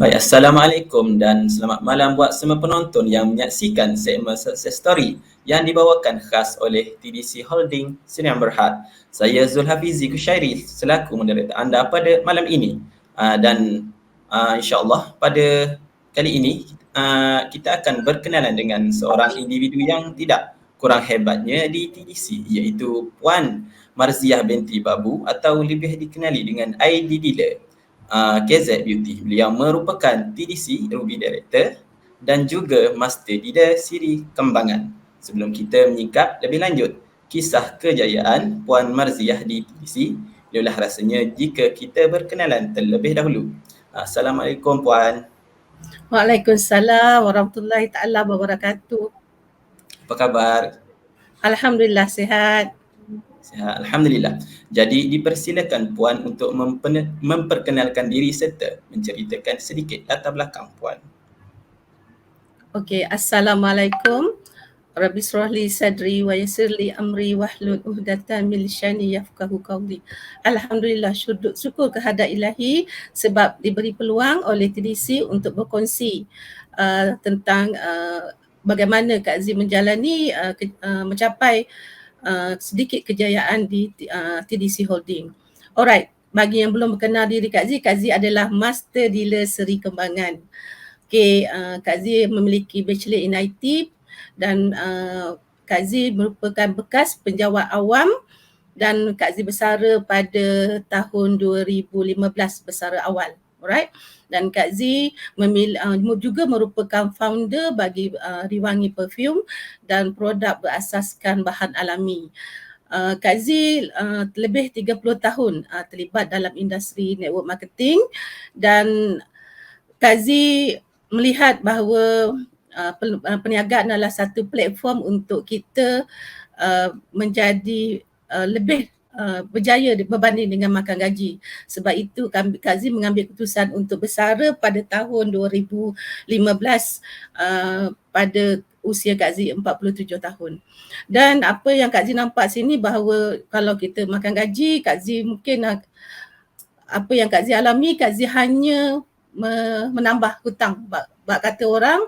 Baik, Assalamualaikum dan selamat malam buat semua penonton yang menyaksikan segmen Success Story yang dibawakan khas oleh TDC Holding Sdn Bhd. Saya Zulhafizi Kushairi selaku moderator anda pada malam ini. Dan insyaAllah pada kali ini kita akan berkenalan dengan seorang individu yang tidak kurang hebatnya di TDC, iaitu Puan Marziah binti Babu atau lebih dikenali dengan ID Dealer. KZ Beauty. Beliau merupakan TDC Ruby Director dan juga Master Leader Siri Kembangan. Sebelum kita menyingkap lebih lanjut kisah kejayaan Puan Marziah di TDC, inilah rasanya jika kita berkenalan terlebih dahulu. Assalamualaikum Puan. Waalaikumsalam warahmatullahi taala wabarakatuh. Apa khabar? Alhamdulillah sihat. Sihat, Alhamdulillah. Jadi dipersilakan Puan untuk memperkenalkan diri serta menceritakan sedikit latar belakang Puan. Okey, Assalamualaikum. Rabbi shrah li sadri wa yassir li amri wahlul 'uqdatam min lisani yafqahu qawli. Alhamdulillah, syukur kehadrat Ilahi sebab diberi peluang oleh TDC untuk berkongsi tentang bagaimana Kak Zee menjalani mencapai sedikit kejayaan di TDC Holding. Alright, bagi yang belum mengenal diri Kak Zee adalah Master Dealer Seri Kembangan. Okay, Kak Zee memiliki Bachelor in IT dan Kak Zee merupakan bekas penjawat awam dan Kak Zee bersara pada tahun 2015 bersara awal. Alright, dan Kak Zee juga merupakan founder bagi Riwangi Perfume dan produk berasaskan bahan alami. Kak Zee lebih 30 tahun terlibat dalam industri network marketing dan Kak Zee melihat bahawa perniagaan adalah satu platform untuk kita menjadi lebih berjaya berbanding dengan makan gaji. Sebab itu Kak Zee mengambil keputusan untuk bersara pada tahun 2015 pada usia Kak Zee 47 tahun. Dan apa yang Kak Zee nampak sini bahawa kalau kita makan gaji, Kak Zee mungkin apa yang Kak Zee alami, Kak Zee hanya menambah hutang. Bak kata orang,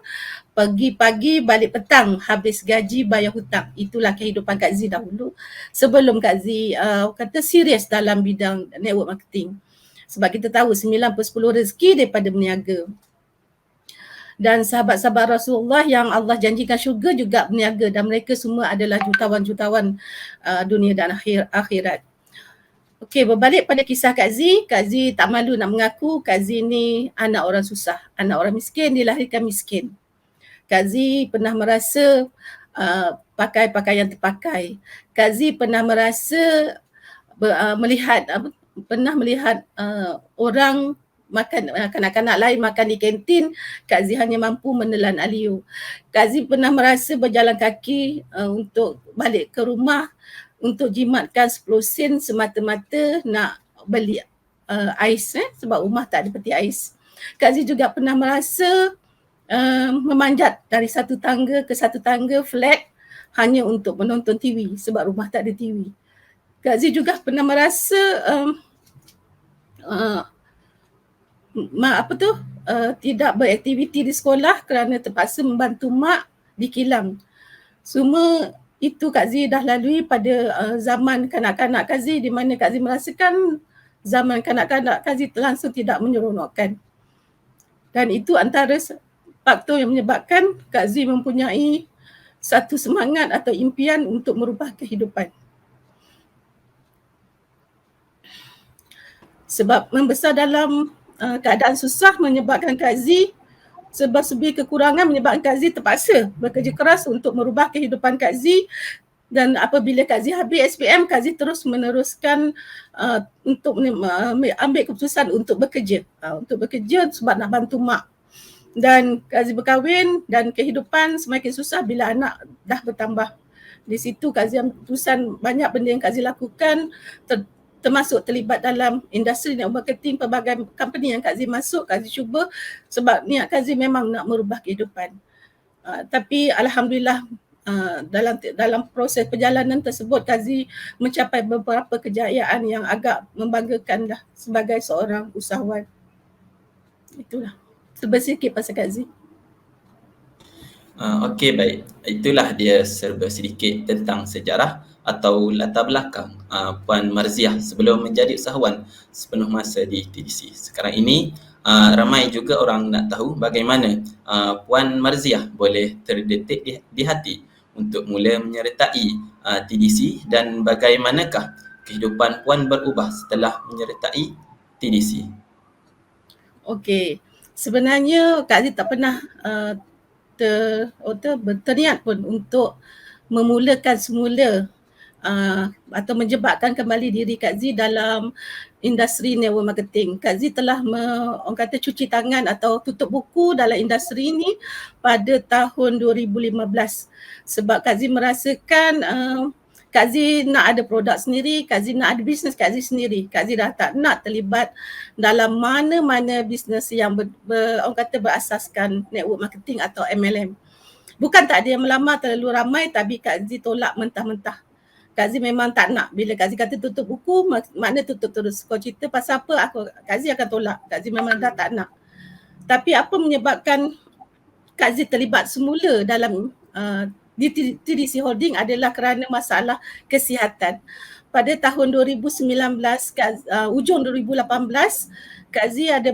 pagi-pagi balik petang habis gaji bayar hutang. Itulah kehidupan Kak Zee dahulu sebelum Kak Zee kata serius dalam bidang network marketing. Sebab kita tahu 9/10 rezeki daripada berniaga. Dan sahabat-sahabat Rasulullah yang Allah janjikan syurga juga berniaga dan mereka semua adalah jutawan-jutawan dunia dan akhirat. Okey, berbalik pada kisah Kak Zee tak malu nak mengaku Kak Zee ni anak orang susah, anak orang miskin, dilahirkan miskin. Kak Zee pernah merasa pakai pakaian terpakai. Kak Zee pernah merasa melihat orang makan, kanak-kanak lain makan di kantin, Kak Zee hanya mampu menelan aliu. Kak Zee pernah merasa berjalan kaki untuk balik ke rumah untuk jimatkan 10 sen semata-mata nak beli ais sebab rumah tak ada peti ais. Kak Zee juga pernah merasa memanjat dari satu tangga ke satu tangga flat hanya untuk menonton TV sebab rumah tak ada TV. Kak Zee juga pernah merasa tidak beraktiviti di sekolah kerana terpaksa membantu mak di kilang. Semua itu Kak Zee dah lalui pada zaman kanak-kanak Kak Zee, di mana Kak Zee merasakan zaman kanak-kanak Kak Zee langsung tidak menyeronokkan. Dan itu antara faktor yang menyebabkan Kak Zee mempunyai satu semangat atau impian untuk merubah kehidupan. Sebab membesar dalam keadaan susah menyebabkan Kak Zee, sebab sebi kekurangan menyebabkan Kak Zee terpaksa bekerja keras untuk merubah kehidupan Kak Zee. Dan apabila Kak Zee habis SPM, Kak Zee terus meneruskan untuk ambil keputusan untuk bekerja. Untuk bekerja sebab nak bantu mak. Dan Kak Zee berkahwin dan kehidupan semakin susah bila anak dah bertambah. Di situ Kak Zee ambil keputusan, banyak benda yang Kak Zee lakukan termasuk terlibat dalam industri network marketing, pelbagai company yang Kak Zee masuk, Kak Zee cuba sebab niat Kak Zee memang nak merubah kehidupan. Tapi Alhamdulillah dalam proses perjalanan tersebut Kak Zee mencapai beberapa kejayaan yang agak membanggakan lah sebagai seorang usahawan. Itulah. Serba sikit pasal Kak Z. Okey, baik. Itulah dia serba sedikit tentang sejarah atau latar belakang Puan Marziah sebelum menjadi usahawan sepenuh masa di TDC. Sekarang ini ramai juga orang nak tahu bagaimana Puan Marziah boleh terdetik di hati untuk mula menyertai TDC dan bagaimanakah kehidupan Puan berubah setelah menyertai TDC. Okey, sebenarnya Kak Z tak pernah berniat pun untuk memulakan semula atau menjebakkan kembali diri Kak Z dalam industri network marketing. Kak Z telah orang kata cuci tangan atau tutup buku dalam industri ini pada tahun 2015 sebab Kak Z merasakan Kak Z nak ada produk sendiri, Kak Z nak ada bisnes Kak Z sendiri. Kak Z dah tak nak terlibat dalam mana-mana bisnes yang orang kata berasaskan network marketing atau MLM. Bukan tak ada yang melamar terlalu ramai tapi Kak Z tolak mentah-mentah. Kak Z memang tak nak. Bila Kak Z kata tutup buku, makna tutup terus. Kau cerita pasal apa, Kak Z akan tolak. Kak Z memang dah tak nak. Tapi apa menyebabkan Kak Z terlibat semula dalam di TDC Holding adalah kerana masalah kesihatan. Pada tahun 2019, ujung 2018, Kak Z ada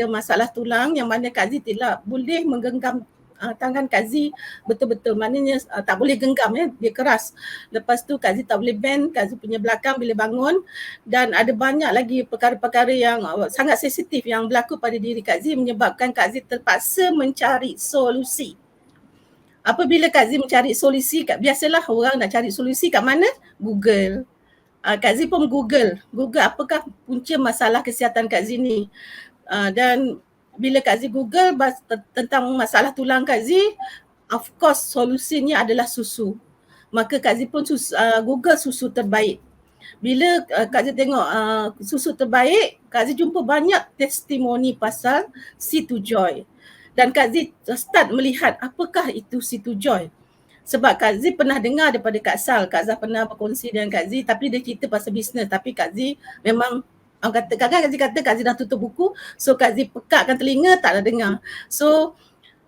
masalah tulang yang mana Kak Z tidak boleh menggenggam tangan Kak Z betul-betul, maknanya tak boleh genggam dia keras. Lepas tu Kak Z tak boleh bend Kak Z punya belakang bila bangun dan ada banyak lagi perkara-perkara yang sangat sensitif yang berlaku pada diri Kak Z menyebabkan Kak Z terpaksa mencari solusi. Apabila Kak Z mencari solusi, biasalah orang nak cari solusi kat mana? Google. Kak Z pun Google apakah punca masalah kesihatan Kak Z ni. Dan bila Kak Z Google tentang masalah tulang Kak Z, of course solusinya adalah susu. Maka Kak Z pun Google susu terbaik. Bila Kak Z tengok susu terbaik, Kak Z jumpa banyak testimoni pasal C2Joy. Dan Kak Z start melihat apakah itu C2Joy. Sebab Kak Z pernah dengar daripada Kak Sal. Kak Sal pernah berkongsi dengan Kak Z tapi dia cerita pasal bisnes. Tapi Kak Z memang Kak Z kata Kak Z dah tutup buku. So Kak Z pekakkan telinga tak nak dengar. So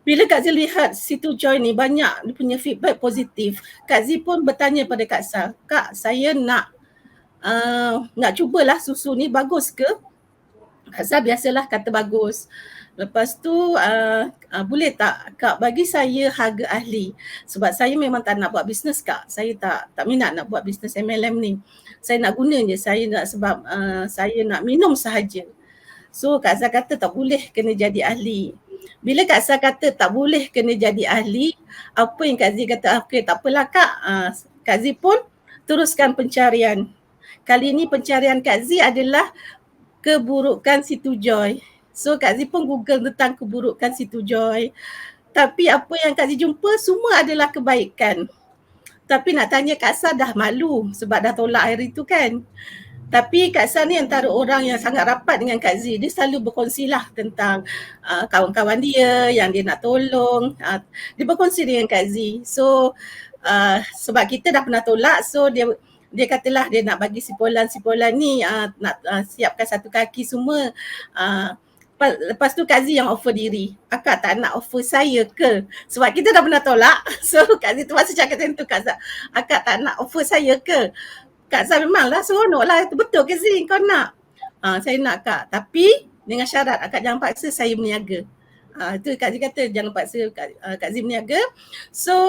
bila Kak Z lihat C2Joy ni banyak dia punya feedback positif. Kak Z pun bertanya pada Kak Sal, Kak saya nak cubalah susu ni bagus ke? Kak Sal biasalah kata bagus. Lepas tu boleh tak Kak bagi saya harga ahli sebab saya memang tak nak buat bisnes Kak. Saya tak minat nak buat bisnes MLM ni. Saya nak guna je, saya nak sebab saya nak minum sahaja. So Kak Sal kata tak boleh kena jadi ahli. Bila Kak Sal kata tak boleh kena jadi ahli, apa yang Kak Z kata okey tak apalah Kak. Kak Z pun teruskan pencarian. Kali ini pencarian Kak Z adalah keburukan C2Joy. So Kak Z pun Google tentang keburukan C2Joy. Tapi apa yang Kak Z jumpa semua adalah kebaikan. Tapi nak tanya Kak Sal dah malu sebab dah tolak hari tu kan. Tapi Kak Sal ni antara orang yang sangat rapat dengan Kak Z. Dia selalu berkongsilah tentang kawan-kawan dia yang dia nak tolong. Dia berkongsi dengan Kak Z. So sebab kita dah pernah tolak, so dia katalah dia nak bagi sipolan ni nak siapkan satu kaki semua. Lepas tu Kak Z yang offer diri. Akak tak nak offer saya ke? Sebab kita dah pernah tolak. So Kak Z tu masa cakap macam tu Kak Sal. Akak tak nak offer saya ke? Kak Sal memanglah seronok lah. Betul ke Z kau nak? Saya nak Kak. Tapi dengan syarat akak jangan paksa saya berniaga. Itu Kak Z kata jangan paksa Kak Z berniaga. So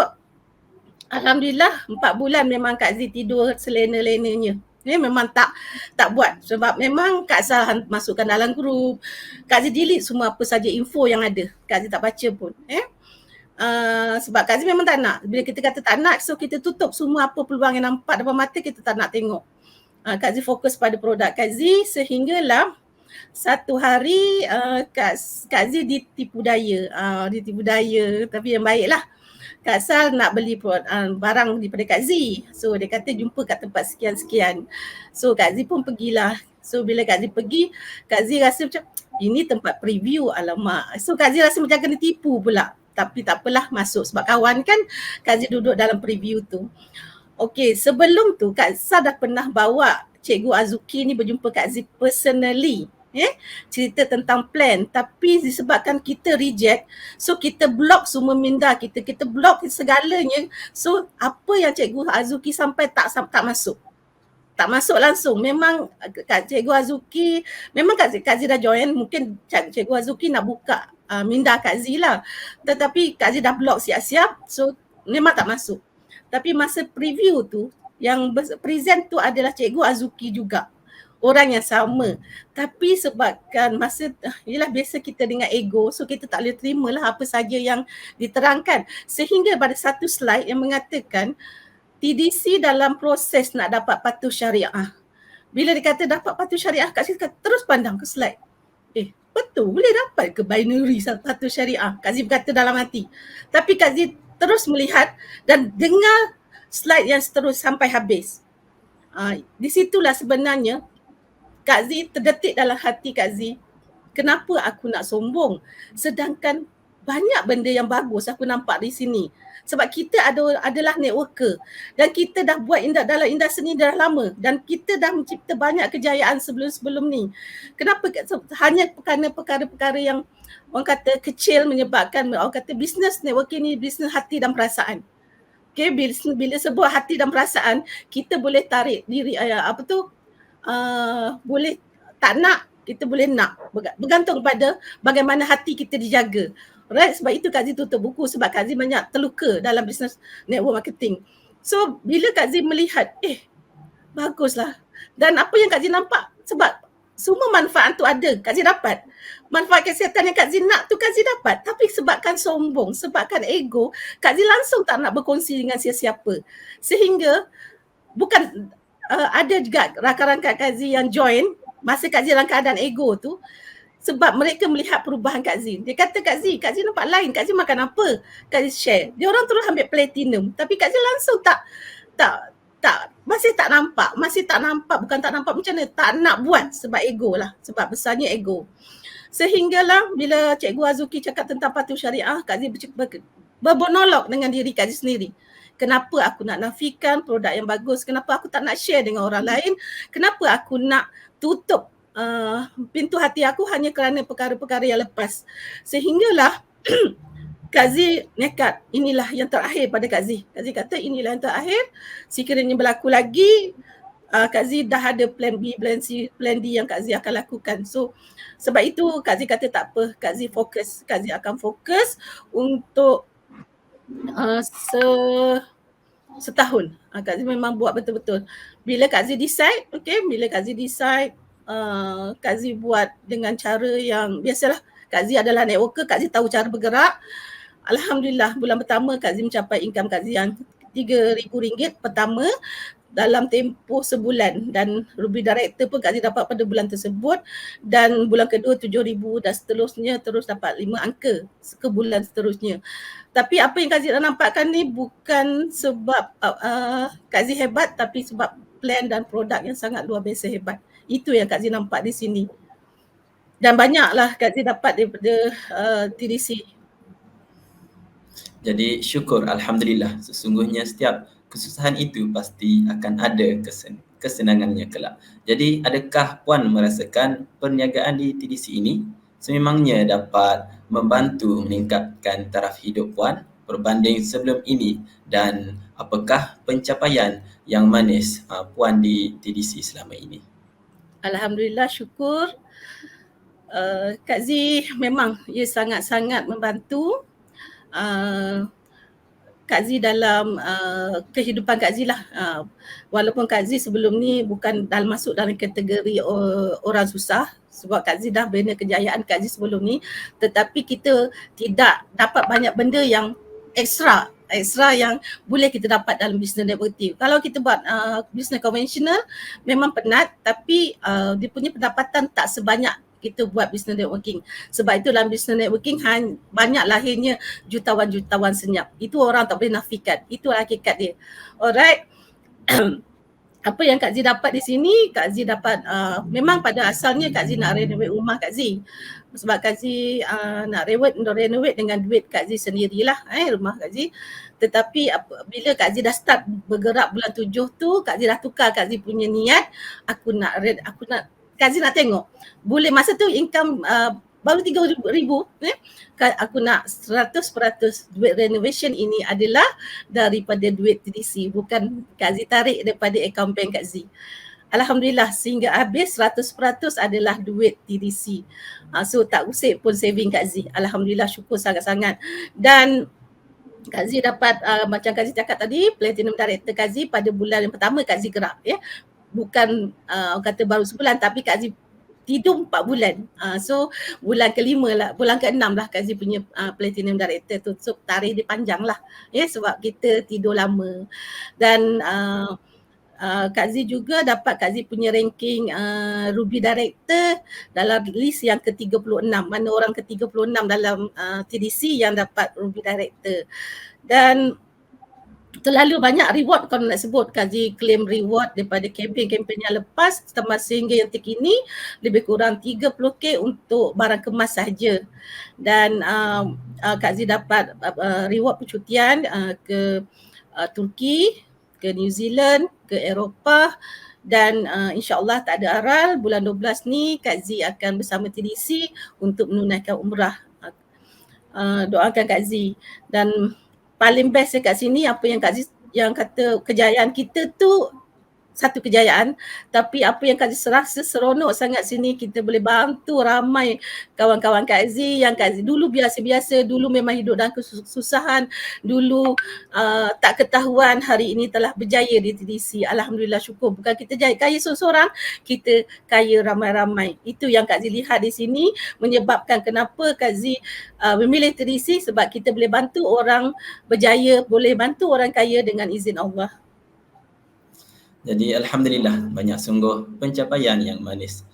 Alhamdulillah 4 bulan memang Kak Z tidur selena-lenanya. Memang tak buat sebab memang Kak Sal masukkan dalam grup. Kak Z delete semua apa saja info yang ada. Kak Z tak baca pun. Sebab Kak Z memang tak nak. Bila kita kata tak nak, so kita tutup semua apa peluang yang nampak depan mata, kita tak nak tengok. Kak Z fokus pada produk Kak Z sehinggalah satu hari Kak Z ditipu daya. Ditipu daya tapi yang baiklah. Kak Sal nak beli barang daripada Kak Z. So dia kata jumpa kat tempat sekian-sekian. So Kak Z pun pergilah. So bila Kak Z pergi, Kak Z rasa macam ini tempat preview, alamak. So Kak Z rasa macam kena tipu pula. Tapi tak apalah, masuk sebab kawan kan. Kak Z duduk dalam preview tu. Okey, sebelum tu Kak Sal dah pernah bawa Cikgu Azuki ni berjumpa Kak Z personally. cerita tentang plan, tapi disebabkan kita reject, so kita block semua minda kita block segalanya. So apa yang Cikgu Azuki sampai tak masuk langsung. Memang Cikgu Azuki, memang Kak Zee dah join, mungkin Cikgu Azuki nak buka minda Kak Zee lah, tetapi Kak Zee dah block siap-siap, so memang tak masuk. Tapi masa preview tu, yang present tu adalah Cikgu Azuki juga, orang yang sama. Tapi sebabkan masa, yelah biasa kita dengan ego, so kita tak boleh terima lah apa saja yang diterangkan. Sehingga pada satu slide yang mengatakan TDC dalam proses nak dapat patuh syariah. Bila dikata dapat patuh syariah, Kak Zee terus pandang ke slide. Betul, boleh dapat ke binary patuh syariah? Kak Zee berkata dalam hati. Tapi Kak Zee terus melihat dan dengar slide yang seterus sampai habis. Di situlah sebenarnya Kak Zee terdetik dalam hati Kak Zee, kenapa aku nak sombong sedangkan banyak benda yang bagus aku nampak di sini. Sebab kita adalah networker dan kita dah buat dalam industri ni dah lama dan kita dah mencipta banyak kejayaan sebelum ni. Kenapa hanya kerana perkara-perkara yang orang kata kecil menyebabkan orang kata business networking ni bisnes hati dan perasaan. Okay, bila sebuah hati dan perasaan, kita boleh tarik diri boleh tak nak, kita boleh nak, bergantung pada bagaimana hati kita dijaga. Right, sebab itu Kak Zee tutup buku, sebab Kak Zee banyak terluka dalam bisnes network marketing. So bila Kak Zee melihat, baguslah. Dan apa yang Kak Zee nampak, sebab semua manfaat tu ada, Kak Zee dapat. Manfaat kesihatan yang Kak Zee nak tu Kak Zee dapat. Tapi sebabkan sombong, sebabkan ego, Kak Zee langsung tak nak berkongsi dengan siapa-siapa. Sehingga bukan ada juga rakan-rakan Kak Zee yang join masa Kak Zee dalam keadaan ego tu, sebab mereka melihat perubahan Kak Zee. Dia kata Kak Zee nampak lain, Kak Zee makan apa? Kak Zee share. Dia orang terus ambil platinum, tapi Kak Zee langsung masih tak nampak, bukan tak nampak, macam mana, tak nak buat sebab ego lah, sebab besarnya ego. Sehinggalah bila Cikgu Azuki cakap tentang patuh syariah, Kak Zee bermonolog dengan diri Kak Zee sendiri. Kenapa aku nak nafikan produk yang bagus? Kenapa aku tak nak share dengan orang lain? Kenapa aku nak tutup pintu hati aku hanya kerana perkara-perkara yang lepas? Sehinggalah Kak Zee nekat, inilah yang terakhir pada Kak Zee. Kak Zee kata inilah yang terakhir, sekiranya berlaku lagi, Kak Zee dah ada plan B, plan C, plan D yang Kak Zee akan lakukan. So sebab itu Kak Zee kata tak apa, Kak Zee fokus. Kak Zee akan fokus untuk setahun. Kak Zee memang buat betul-betul. Bila Kak Zee decide, Kak Zee buat dengan cara yang biasalah. Kak Zee adalah networker, Kak Zee tahu cara bergerak. Alhamdulillah bulan pertama Kak Zee mencapai income Kak Zee yang RM3,000 pertama dalam tempoh sebulan, dan Ruby Director pun Kak Zee dapat pada bulan tersebut, dan bulan kedua 7,000 dan seterusnya, terus dapat 5 angka ke bulan seterusnya. Tapi apa yang Kak Zee nampakkan ni bukan sebab Kak Zee hebat, tapi sebab plan dan produk yang sangat luar biasa hebat. Itu yang Kak Zee nampak di sini. Dan banyaklah Kak Zee dapat daripada TDC. Jadi syukur, Alhamdulillah, sesungguhnya setiap kesusahan itu pasti akan ada kesenangannya kelak. Jadi adakah Puan merasakan perniagaan di TDC ini sememangnya dapat membantu meningkatkan taraf hidup Puan berbanding sebelum ini, dan apakah pencapaian yang manis Puan di TDC selama ini? Alhamdulillah, syukur. Kak Zee memang ia sangat-sangat membantu Kak Zee dalam kehidupan Kak Zee lah. Walaupun Kak Zee sebelum ni bukan masuk dalam kategori orang susah, sebab Kak Zee dah bina kejayaan Kak Zee sebelum ni, tetapi kita tidak dapat banyak benda yang ekstra yang boleh kita dapat dalam bisnes networking. Kalau kita buat bisnes konvensional memang penat, tapi dia punya pendapatan tak sebanyak kita buat bisnes networking. Sebab itu dalam bisnes networking banyak lahirnya jutawan-jutawan senyap. Itu orang tak boleh nafikan. Itu hakikat dia. Alright. Apa yang Kak Zee dapat di sini, Kak Zee dapat memang pada asalnya Kak Zee nak renovate rumah Kak Zee. Sebab Kak Zee nak renovate dengan duit Kak Zee sendirilah rumah Kak Zee. Tetapi bila Kak Zee dah start bergerak bulan 7 tu, Kak Zee dah tukar Kak Zee punya niat, aku nak Kazi nak tengok. Boleh masa tu income baru 3,000 aku nak 100% duit renovation ini adalah daripada duit TDC, bukan Kak Z tarik daripada akaun bank Kak Z. Alhamdulillah sehingga habis 100% adalah duit TDC. So tak usik pun saving Kak Z. Alhamdulillah, syukur sangat-sangat. Dan Kak Z dapat macam Kak Z cakap tadi, Platinum Director Kak Z pada bulan yang pertama Kak Z gerak ya. Bukan kata baru sebulan, tapi Kak Z tidur 4 bulan. So bulan ke-5 lah, bulan ke-6 lah Kak Z punya Platinum Director tu. So tarikh dia panjang lah ya, sebab kita tidur lama. Dan Kak Z juga dapat Kak Z punya ranking Ruby Director dalam list yang ke-36. Mana orang ke-36 dalam TDC yang dapat Ruby Director. Dan terlalu banyak reward kalau nak sebut. Kak Z claim reward daripada kempen-kempen yang lepas sehingga yang terkini lebih kurang 30k untuk barang kemas sahaja. Dan Kak Z dapat reward percutian ke Turki, ke New Zealand, ke Eropah, dan insyaAllah tak ada aral bulan 12 ni Kak Z akan bersama TDC untuk menunaikan umrah. Doakan Kak Z. Dan paling best dekat sini apa yang Kak Z yang kata kejayaan kita tu satu kejayaan, tapi apa yang Kak Z rasa seronok sangat sini, kita boleh bantu ramai kawan-kawan Kak Z yang Kak Z dulu biasa-biasa, dulu memang hidup dalam kesusahan, dulu tak ketahuan, hari ini telah berjaya di TDC. Alhamdulillah, syukur. Bukan kita kaya seorang-seorang, kita kaya ramai-ramai. Itu yang Kak Z lihat di sini menyebabkan kenapa Kak Z memilih TDC, sebab kita boleh bantu orang berjaya, boleh bantu orang kaya dengan izin Allah. Jadi Alhamdulillah, banyak sungguh pencapaian yang manis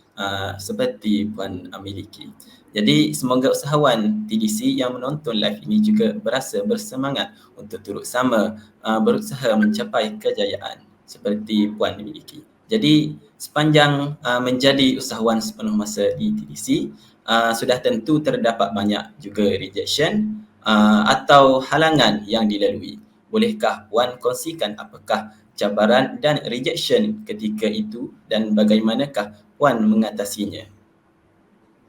seperti Puan miliki. Jadi semoga usahawan TDC yang menonton live ini juga berasa bersemangat untuk turut sama berusaha mencapai kejayaan seperti Puan miliki. Jadi sepanjang menjadi usahawan sepenuh masa di TDC, sudah tentu terdapat banyak juga rejection atau halangan yang dilalui. Bolehkah Puan kongsikan apakah cabaran dan rejection ketika itu dan bagaimanakah Puan mengatasinya?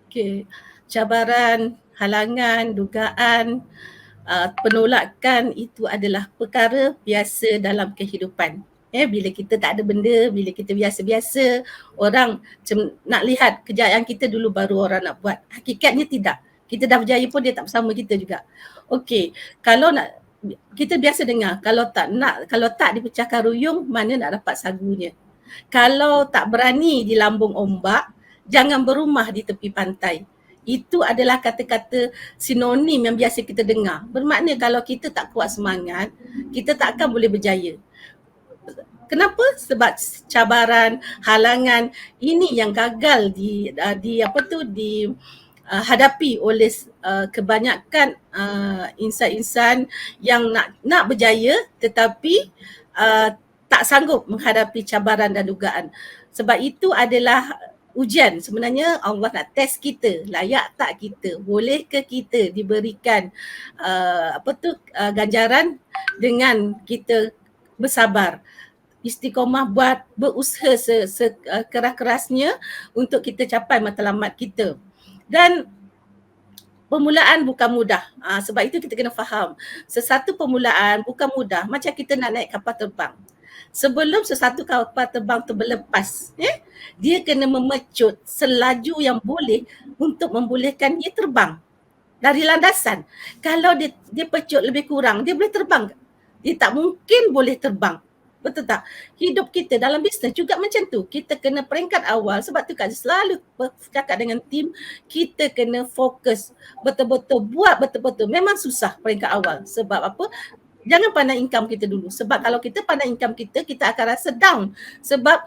Okey, cabaran, halangan, dugaan, penolakan itu adalah perkara biasa dalam kehidupan. Bila kita tak ada benda, bila kita biasa-biasa, orang nak lihat kejayaan kita dulu baru orang nak buat. Hakikatnya tidak. Kita dah berjaya pun dia tak bersama kita juga. Okey, kalau nak kita biasa dengar kalau tak dipecahkan ruyung, mana nak dapat sagunya. Kalau tak berani di lambung ombak, jangan berumah di tepi pantai. Itu adalah kata-kata sinonim yang biasa kita dengar. Bermakna kalau kita tak kuat semangat, kita tak akan boleh berjaya. Kenapa? Sebab cabaran, halangan ini yang gagal hadapi oleh kebanyakan insan-insan yang nak berjaya tetapi tak sanggup menghadapi cabaran dan dugaan. Sebab itu adalah ujian. Sebenarnya Allah nak test kita, layak tak kita, boleh ke kita diberikan ganjaran dengan kita bersabar, istiqomah, buat berusaha sekeras-kerasnya untuk kita capai matlamat kita. Dan permulaan bukan mudah. Sebab itu kita kena faham, sesuatu permulaan bukan mudah. Macam kita nak naik kapal terbang. Sebelum sesuatu kapal terbang tu berlepas, dia kena memecut selaju yang boleh untuk membolehkan dia terbang dari landasan. Kalau dia pecut lebih kurang, dia boleh terbang? Dia tak mungkin boleh terbang. Betul tak? Hidup kita dalam bisnes juga macam tu. Kita kena peringkat awal. Sebab tu Kak selalu bercakap dengan tim, kita kena fokus betul-betul, buat betul-betul. Memang susah peringkat awal. Sebab apa? Jangan pandang income kita dulu. Sebab kalau kita pandang income kita, kita akan rasa down. Sebab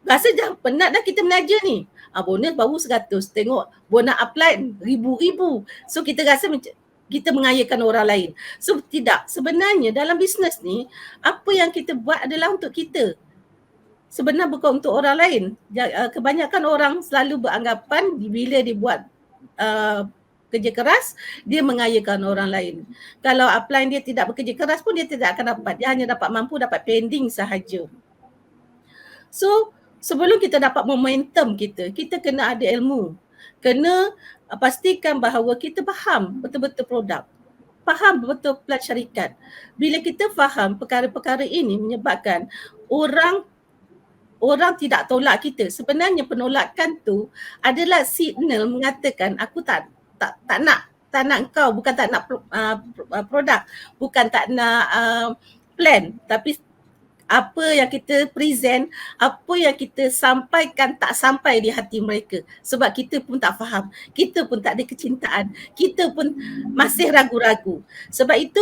rasa dah penat dah kita menaja ni. Bonus baru 100. Tengok bonus apply ribu-ribu. So kita rasa macam kita mengayakan orang lain. So tidak, sebenarnya dalam bisnes ni apa yang kita buat adalah untuk kita. Sebenarnya bukan untuk orang lain. Kebanyakan orang selalu beranggapan bila dia buat kerja keras, dia mengayakan orang lain. Kalau upline dia tidak bekerja keras pun dia tidak akan dapat. Dia hanya dapat mampu dapat pending sahaja. So sebelum kita dapat momentum kita kena ada ilmu. Kena pastikan bahawa kita faham betul-betul produk. Faham betul plan syarikat. Bila kita faham perkara-perkara ini menyebabkan orang tidak tolak kita. Sebenarnya penolakan tu adalah signal mengatakan aku tak nak kau, bukan tak nak produk, bukan tak nak plan, tapi apa yang kita present, apa yang kita sampaikan tak sampai di hati mereka. Sebab kita pun tak faham, kita pun tak ada kecintaan, kita pun masih ragu-ragu. Sebab itu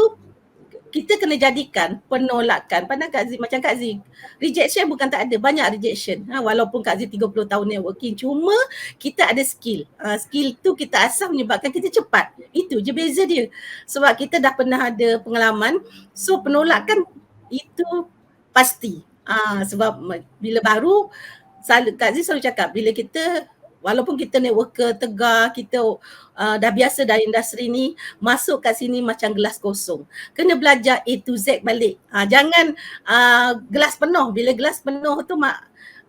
kita kena jadikan penolakan, pandang Kak Zee, macam Kak Zee, rejection bukan tak ada, banyak rejection. Walaupun Kak Zee 30 tahun networking, cuma kita ada skill. Skill tu kita asah menyebabkan kita cepat. Itu je beza dia. Sebab kita dah pernah ada pengalaman, so penolakan itu pasti. Sebab bila baru, Kak Zee selalu cakap, bila kita walaupun kita networker tegar, kita dah biasa dari industri ni, masuk kat sini macam gelas kosong. Kena belajar A to Z balik. Jangan gelas penuh. Bila gelas penuh tu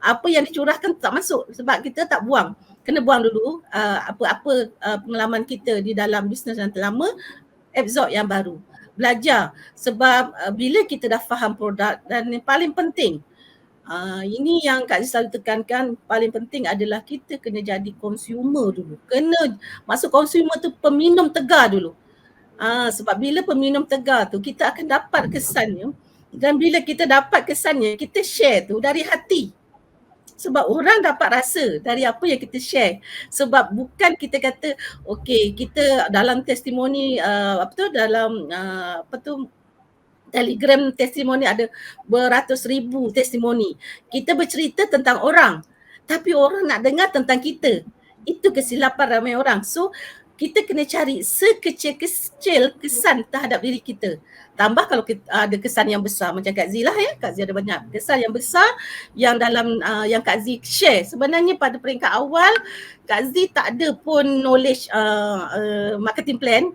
apa yang dicurahkan tak masuk sebab kita tak buang. Kena buang dulu apa-apa pengalaman kita di dalam bisnes yang terlama, absorb yang baru. Belajar sebab bila kita dah faham produk, dan yang paling penting, ini yang Kak Zee selalu tekankan, paling penting adalah kita kena jadi consumer dulu. Kena masuk consumer tu peminum tegar dulu. Sebab bila peminum tegar tu kita akan dapat kesannya, dan bila kita dapat kesannya, kita share tu dari hati. Sebab orang dapat rasa dari apa yang kita share. Sebab bukan kita kata okey, kita dalam testimoni dalam Telegram testimoni ada beratus ribu testimoni. Kita bercerita tentang orang, tapi orang nak dengar tentang kita. Itu kesilapan ramai orang. So kita kena cari sekecil-kecil kesan terhadap diri kita. Tambah kalau kita ada kesan yang besar, macam Kak Zee lah ya. Kak Zee ada banyak kesan yang besar yang dalam yang Kak Zee share. Sebenarnya pada peringkat awal, Kak Zee tak ada pun knowledge marketing plan.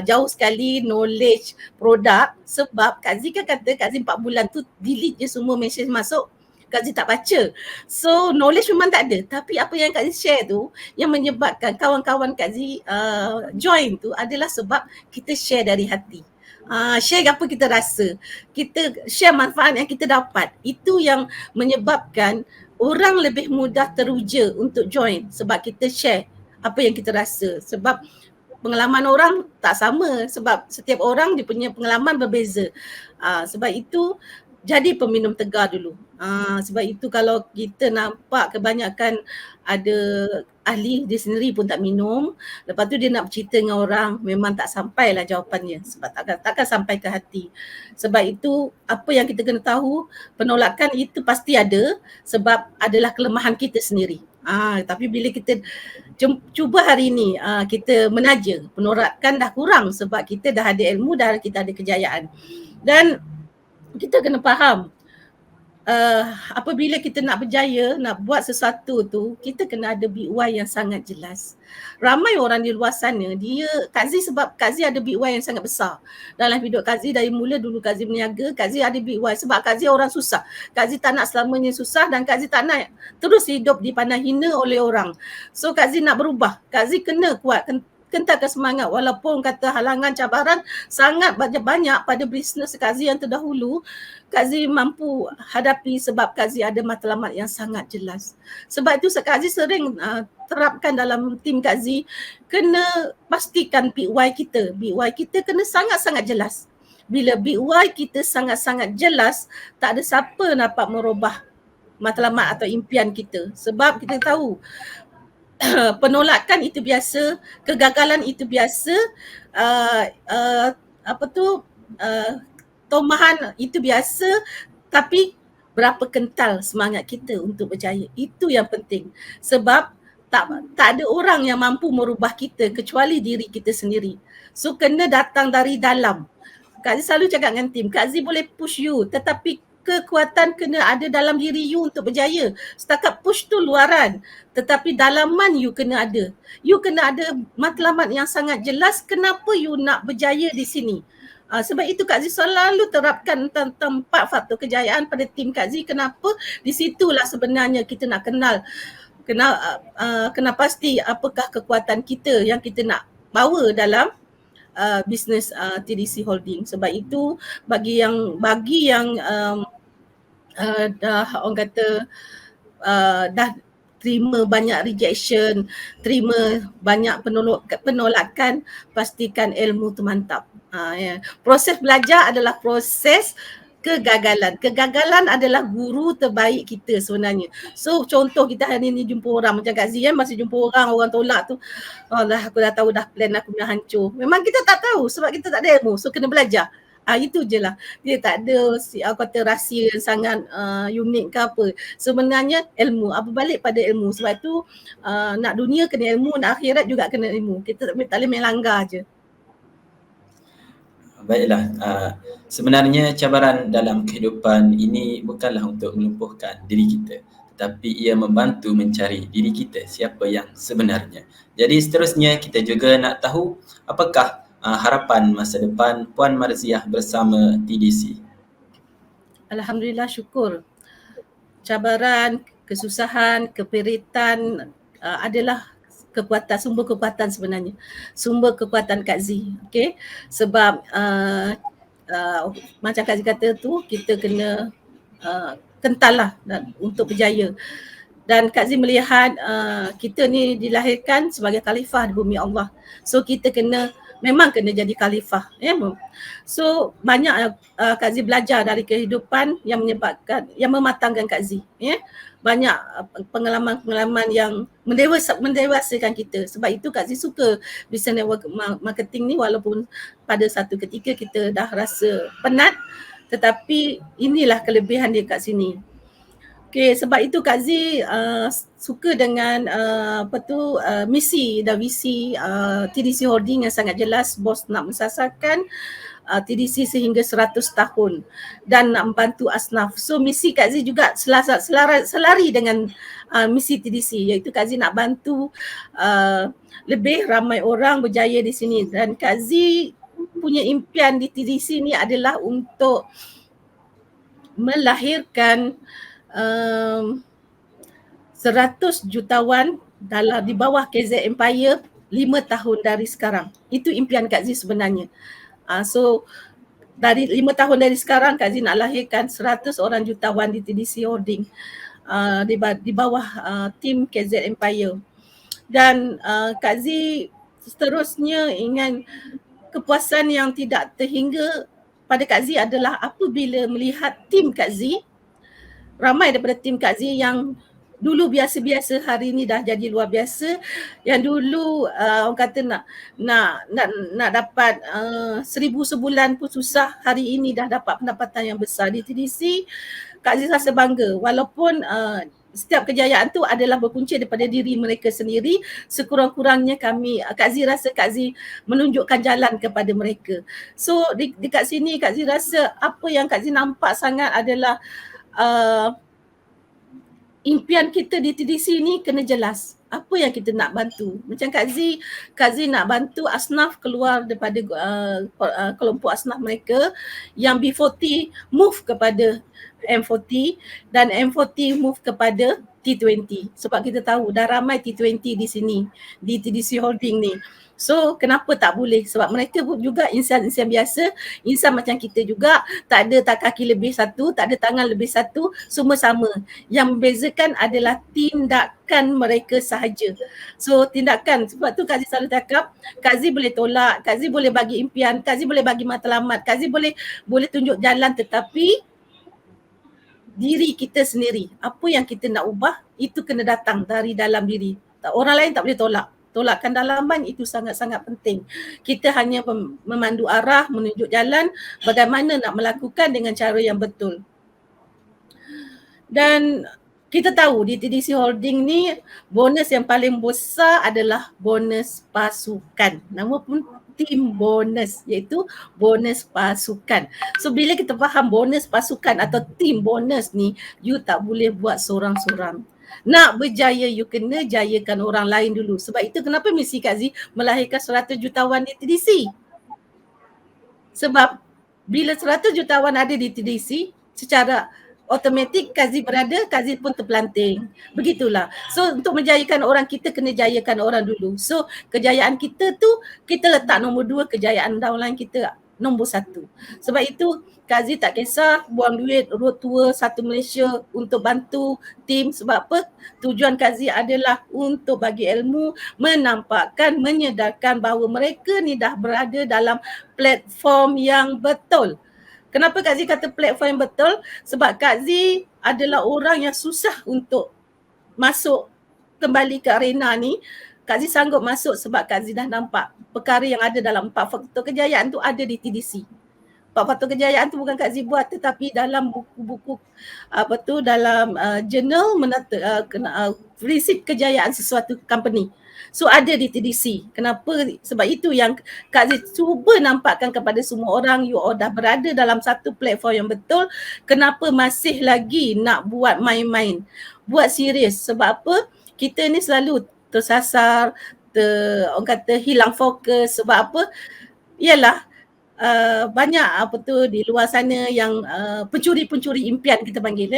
Jauh sekali knowledge produk, sebab Kak Zee kan kata Kak Zee 4 bulan tu delete je semua message masuk, Kak Zee tak baca. So knowledge memang tak ada, tapi apa yang Kak Zee share tu yang menyebabkan kawan-kawan Kak Zee join tu adalah sebab kita share dari hati. Share apa kita rasa, kita share manfaat yang kita dapat. Itu yang menyebabkan orang lebih mudah teruja untuk join, sebab kita share apa yang kita rasa. Sebab pengalaman orang tak sama, sebab setiap orang dia punya pengalaman berbeza. Sebab itu jadi peminum tegar dulu. Sebab itu kalau kita nampak kebanyakan ada ahli dia sendiri pun tak minum, lepas tu dia nak bercerita dengan orang, memang tak sampailah jawapannya, sebab takkan sampai ke hati. Sebab itu apa yang kita kena tahu, penolakan itu pasti ada sebab adalah kelemahan kita sendiri. Tapi bila kita cuba hari ini kita menaja, penolakan dah kurang sebab kita dah ada ilmu, dah kita ada kejayaan. Dan kita kena faham apabila kita nak berjaya, nak buat sesuatu tu, kita kena ada BY yang sangat jelas. Ramai orang di luar sana, Kak Zee, sebab Kak Zee ada BY yang sangat besar dalam hidup Kak Zee. Dari mula dulu Kak Zee berniaga, Kak Zee ada BY sebab Kak Zee orang susah. Kak Zee tak nak selamanya susah, dan Kak Zee tak nak terus hidup dipandang hina oleh orang. So Kak Zee nak berubah. Kak Zee kena kuat, kentalkan semangat walaupun kata halangan, cabaran sangat banyak pada bisnes Kak Zee yang terdahulu. Kak Zee mampu hadapi sebab Kak Zee ada matlamat yang sangat jelas. Sebab itu Kak Zee sering terapkan dalam tim Kak Zee, kena pastikan BY kita kena sangat-sangat jelas. Bila BY kita sangat-sangat jelas, tak ada siapa dapat merubah matlamat atau impian kita. Sebab kita tahu penolakan itu biasa, kegagalan itu biasa, tomahan itu biasa, tapi berapa kental semangat kita untuk berjaya, itu yang penting. Sebab tak ada orang yang mampu merubah kita kecuali diri kita sendiri. So kena datang dari dalam. Kak Zee selalu cakap dengan tim, Kak Zee boleh push you, tetapi kekuatan kena ada dalam diri you untuk berjaya. Setakat push tu luaran, tetapi dalaman you kena ada. You kena ada matlamat yang sangat jelas kenapa you nak berjaya di sini. Sebab itu Kak Zee selalu terapkan tentang 4 faktor kejayaan pada tim Kak Zee. Kenapa? Di situlah sebenarnya kita nak kenal kena pasti apakah kekuatan kita yang kita nak bawa dalam bisnes TDC Holding. Sebab itu bagi yang dah orang kata dah terima banyak rejection, terima banyak penolakan, pastikan ilmu tu mantap. Ya. Proses belajar adalah proses kegagalan. Kegagalan adalah guru terbaik kita sebenarnya. So contoh kita hari ni jumpa orang macam Kak Zee kan, masih jumpa orang tolak tu. Allah, aku dah tahu dah plan aku dah hancur. Memang kita tak tahu sebab kita tak ada ilmu. So kena belajar. Itu je lah. Dia tak ada aku kata rahsia yang sangat unik ke apa. Sebenarnya ilmu. Apa balik pada ilmu. Sebab tu nak dunia kena ilmu, nak akhirat juga kena ilmu. Kita tak boleh main langgar je. Baiklah, sebenarnya cabaran dalam kehidupan ini bukanlah untuk melumpuhkan diri kita, tetapi ia membantu mencari diri kita siapa yang sebenarnya. Jadi seterusnya kita juga nak tahu apakah harapan masa depan Puan Marziah bersama TDC. Alhamdulillah, syukur. Cabaran, kesusahan, keperitan adalah sumber kekuatan sebenarnya. Sumber kekuatan Kak Zee. Okay? Sebab macam Kak Zee kata tu, kita kena kental lah untuk berjaya. Dan Kak Zee melihat kita ni dilahirkan sebagai khalifah di bumi Allah. So kita memang kena jadi khalifah. So banyak Kak Zee belajar dari kehidupan yang mematangkan Kak Zee. Banyak pengalaman-pengalaman yang mendewasakan kita. Sebab itu Kak Zee suka business network marketing ni, walaupun pada satu ketika kita dah rasa penat, tetapi inilah kelebihan dia kat sini. Okay, sebab itu Kak Zee suka dengan misi dan visi TDC Holding yang sangat jelas. Bos nak mensasarkan TDC sehingga 100 tahun dan nak membantu asnaf. So misi Kak Zee juga selari dengan misi TDC, iaitu Kak Zee nak bantu lebih ramai orang berjaya di sini. Dan Kak Zee punya impian di TDC ni adalah untuk melahirkan 100 jutawan di bawah KZ Empire 5 tahun dari sekarang. Itu impian Kak Zee sebenarnya. So dari 5 tahun dari sekarang Kak Zee nak lahirkan 100 orang jutawan di TDC Holding di bawah tim KZ Empire. Dan Kak Zee seterusnya ingin kepuasan yang tidak terhingga pada Kak Zee adalah apabila melihat tim Kak Zee, ramai daripada tim Kak Zee yang dulu biasa-biasa hari ni dah jadi luar biasa. Yang dulu orang kata nak dapat 1,000 sebulan pun susah, hari ini dah dapat pendapatan yang besar di TDC. Kak Zee rasa bangga walaupun setiap kejayaan tu adalah berpunca daripada diri mereka sendiri. Sekurang-kurangnya Kak Zee rasa Kak Zee menunjukkan jalan kepada mereka. So dekat sini Kak Zee rasa apa yang Kak Zee nampak sangat adalah impian kita di TDC ni kena jelas. Apa yang kita nak bantu. Macam Kak Zee nak bantu asnaf keluar daripada kelompok asnaf mereka yang B40 move kepada M40 dan M40 move kepada T20. Sebab kita tahu dah ramai T20 di sini, di TDC Holding ni. So kenapa tak boleh? Sebab mereka juga insan-insan biasa, insan macam kita juga, tak kaki lebih satu, tak ada tangan lebih satu, semua sama. Yang membezakan adalah tindakan mereka sahaja. So tindakan, sebab tu Kak Zee selalu cakap, Kak Zee boleh tolak, Kak Zee boleh bagi impian, Kak Zee boleh bagi matlamat, Kak Zee boleh tunjuk jalan, tetapi diri kita sendiri, apa yang kita nak ubah, itu kena datang dari dalam diri. Orang lain tak boleh tolak. Tolakkan dalaman itu sangat-sangat penting. Kita hanya memandu arah, menunjuk jalan bagaimana nak melakukan dengan cara yang betul. Dan kita tahu di TDC Holding ni bonus yang paling besar adalah bonus pasukan. Nama pun team bonus, iaitu bonus pasukan. So bila kita faham bonus pasukan atau team bonus ni, you tak boleh buat seorang-seorang. Nak berjaya, you kena jayakan orang lain dulu. Sebab itu kenapa misi Kak Zee melahirkan 100 jutawan di TDC. Sebab bila 100 jutawan ada di TDC, secara automatik Kazi berada, Kazi pun terpelanting. Begitulah. So untuk menjayakan orang, kita kena jayakan orang dulu. So kejayaan kita tu, kita letak nombor 2, kejayaan downline kita nombor 1. Sebab itu Kazi tak kisah buang duit road tour satu Malaysia untuk bantu tim. Sebab apa? Tujuan Kazi adalah untuk bagi ilmu, menampakkan, menyedarkan bahawa mereka ni dah berada dalam platform yang betul. Kenapa Kak Zee kata platform yang betul? Sebab Kak Zee adalah orang yang susah untuk masuk kembali ke arena ni. Kak Zee sanggup masuk sebab Kak Zee dah nampak perkara yang ada dalam 4 faktor kejayaan tu ada di TDC. 4 faktor kejayaan tu bukan Kak Zee buat, tetapi dalam buku-buku dalam jurnal prinsip kejayaan sesuatu company. So ada di TDC. Kenapa? Sebab itu yang Kak Zee cuba nampakkan kepada semua orang, you all dah berada dalam satu platform yang betul. Kenapa masih lagi nak buat main-main? Buat serius. Sebab apa? Kita ni selalu tersasar, orang kata hilang fokus. Sebab apa? Ialah banyak di luar sana yang pencuri-pencuri impian kita panggil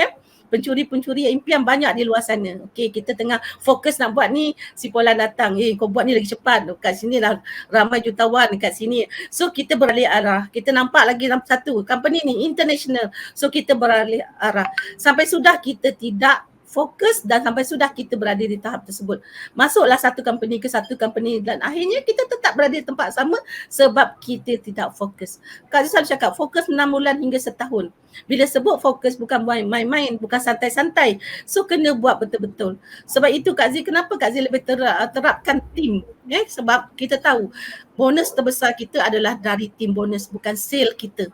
pencuri-pencuri impian banyak di luar sana. Okey, kita tengah fokus nak buat ni, si Polan datang, kau buat ni lagi cepat, kat sini dah ramai jutawan dekat sini. So kita beralih arah. Kita nampak lagi satu company ni international. So kita beralih arah. Sampai sudah kita tidak fokus dan sampai sudah kita berada di tahap tersebut. Masuklah satu company ke satu company dan akhirnya kita tetap berada di tempat sama sebab kita tidak fokus. Kak Zee selalu cakap fokus 6 bulan hingga setahun. Bila sebut fokus bukan main-main, bukan santai-santai. So kena buat betul-betul. Sebab itu Kak Zee, kenapa Kak Zee lebih terapkan tim? Sebab kita tahu bonus terbesar kita adalah dari tim bonus, bukan sale kita.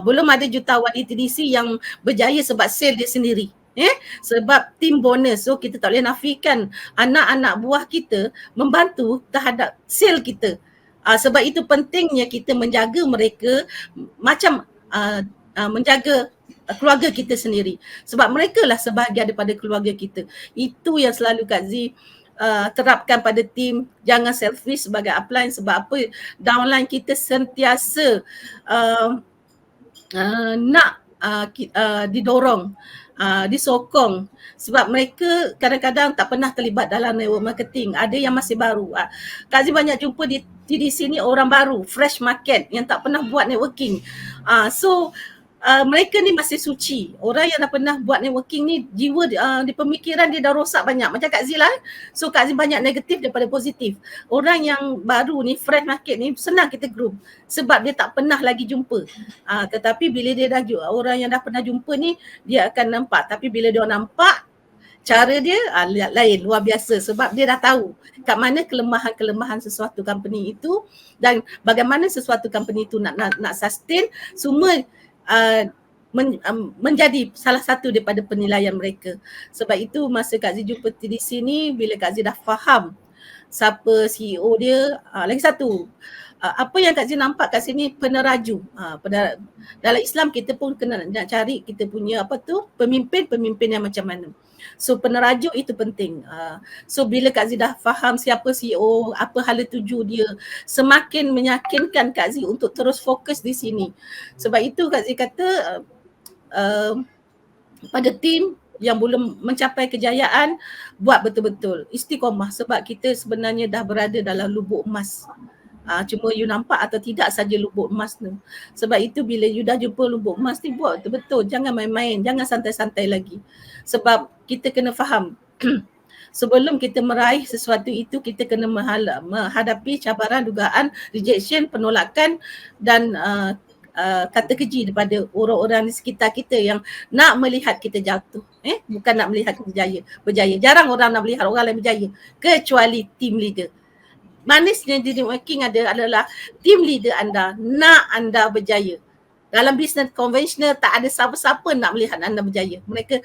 Belum ada jutawan di TDC yang berjaya sebab sale dia sendiri. Sebab tim bonus. So kita tak boleh nafikan anak-anak buah kita membantu terhadap sale kita. Sebab itu pentingnya kita menjaga mereka macam menjaga keluarga kita sendiri. Sebab mereka lah sebahagian daripada keluarga kita. Itu yang selalu Kak Zee terapkan pada tim. Jangan selfish sebagai upline. Sebab apa? Downline kita sentiasa nak didorong, disokong sebab mereka kadang-kadang tak pernah terlibat dalam network marketing. Ada yang masih baru. Kak Zee banyak jumpa di sini orang baru, fresh market yang tak pernah buat networking. So mereka ni masih suci. Orang yang dah pernah buat networking ni jiwa di pemikiran dia dah rosak banyak. Macam Kak Zee lah. So Kak Zee banyak negatif daripada positif. Orang yang baru ni, fresh market ni senang kita group sebab dia tak pernah lagi jumpa. Tetapi bila dia dah orang yang dah pernah jumpa ni, dia akan nampak. Tapi bila dia nampak cara dia lain, luar biasa sebab dia dah tahu kat mana kelemahan-kelemahan sesuatu company itu dan bagaimana sesuatu company itu nak sustain. Semua menjadi salah satu daripada penilaian mereka. Sebab itu masa Kak Zee jumpa di sini, bila Kak Zee dah faham siapa CEO dia, lagi satu, apa yang Kak Zee nampak kat sini peneraju. Dalam Islam kita pun kena nak cari kita punya pemimpin yang macam mana. So peneraju itu penting. So bila Kak Zee dah faham siapa CEO, apa hala tuju dia, semakin meyakinkan Kak Zee untuk terus fokus di sini. Sebab itu Kak Zee kata pada tim yang belum mencapai kejayaan, buat betul-betul istiqomah sebab kita sebenarnya dah berada dalam lubuk emas. Cuma you nampak atau tidak saja lubuk emas tu. Sebab itu bila you dah jumpa lubuk emas ni, buat betul-betul. Jangan main-main, jangan santai-santai lagi. Sebab kita kena faham sebelum kita meraih sesuatu itu, kita kena menghadapi cabaran, dugaan, rejection, penolakan dan kata keji daripada orang-orang di sekitar kita yang nak melihat kita jatuh. Bukan nak melihat kita berjaya. Jarang orang nak melihat orang lain berjaya kecuali team leader. Manisnya di networking adalah team leader anda nak anda berjaya. Dalam bisnes konvensional tak ada siapa-siapa nak melihat anda berjaya. Mereka